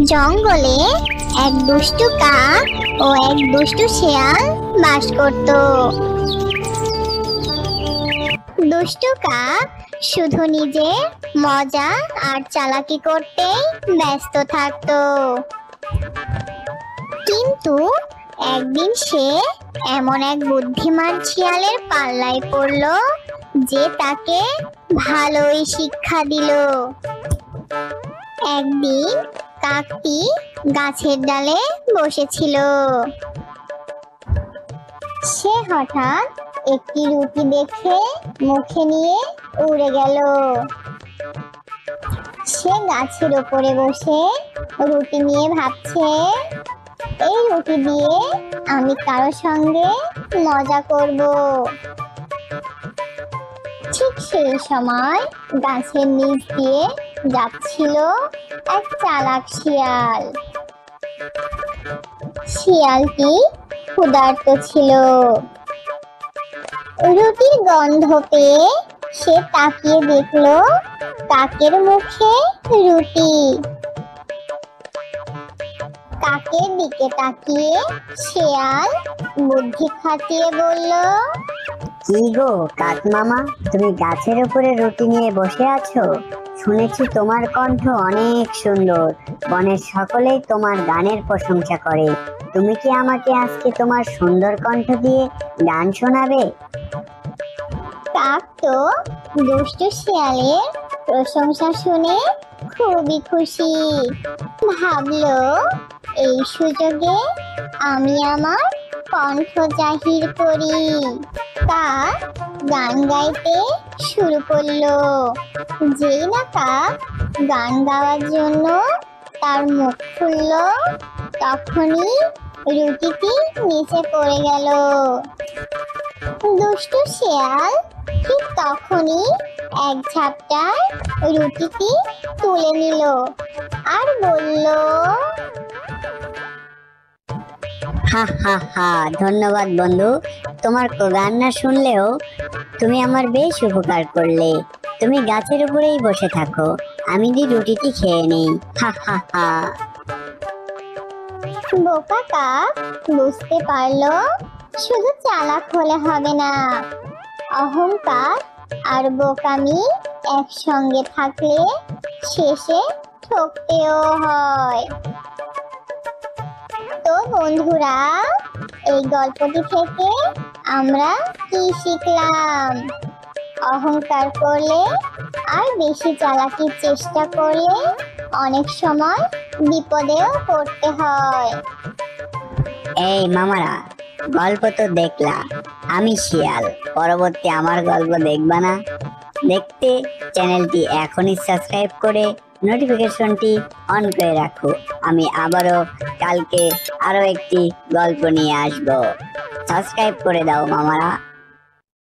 জঙ্গলে এক দুষ্টু কাক ও এক দুষ্টু শেয়াল বাস করত। দুষ্টু কাক শুধু নিজের মজা আর চালাকি করতেই ব্যস্ত থাকতো। কিন্তু একদিন সে এমন এক বুদ্ধিমান শিয়ালের পাল্লায় পড়ল যে তাকে ভালোই শিক্ষা দিল। একদিন কাকটি গাছের ডালে বসেছিল। সে হঠাৎ একটি রুটি দেখে মুখে নিয়ে উড়ে গেল। সে গাছের উপরে বসে রুটি নিয়ে ভাবছে, এই রুটি দিয়ে আমি কারো সঙ্গে মজা করব। ঠিক সেই সময় গাছের নিচ দিয়ে যাচ্ছিল এক চালাক শিয়াল। শিয়ালটি ক্ষুধার্ত ছিল। রুটির গন্ধ পেয়ে সে তাকিয়ে দেখলো কাকের মুখে রুটি। কাকের দিকে তাকিয়ে শিয়াল বুদ্ধি খাটিয়ে বলল, কি গো কাক মামা, তুমি গাছের উপরে রুটি নিয়ে বসে আছো? শুনেছি তোমার কণ্ঠ অনেক সুন্দর, বনের সকলেই তোমার গানের প্রশংসা করে। তুমি কি আমাকে আজকে তোমার সুন্দর কণ্ঠ দিয়ে গান শোনাবে? কাক তো দুষ্টু শিয়ালের প্রশংসা শুনে খুবই খুশি। ভাবলো, এই সুযোগে আমি আমার কণ্ঠ জাহির করি। কাক গান গাইতে শুরু করলো। যেই না কাক গান গাওয়ার জন্য তার মুখ খুললো, তখনই রুটিটি নিচে পড়ে গেল। দুষ্টু শিয়াল ঠিক তখনই এক ঝাপটায় রুটিটি তুলে নিল আর বলল, হা হা হা, ধন্যবাদ বন্ধু। তোমার গান না শুনলেও তুমি আমার বেশ উপকার করলে। তুমি গাছের উপরেই বসে থাকো, আমি রুটিটি খেয়ে নেই। হা হা হা। বোকা কাক বুঝতে পারলো শুধু চালাক হলে হবে না, অহংকার আর বোকামি একসঙ্গে থাকলে শেষে ঠকতেও হয়। তো বন্ধুরা, এই গল্পটি থেকে আমরা কি শিখলাম? অহংকার করলে আর বেশি চালাকির চেষ্টা করলে অনেক সময় বিপদেও পড়তে হয়। এই মামারা, গল্প তো দেখলা, আমি শিয়াল। পরবর্তী আমার গল্প দেখবা না? দেখতে চ্যানেলটি এখনই সাবস্ক্রাইব করে নোটিফিকেশনটি অন করে রাখো। আমি আবারও কালকে আরো একটি গল্প নিয়ে আসবো। সাবস্ক্রাইব করে দাও মামারা।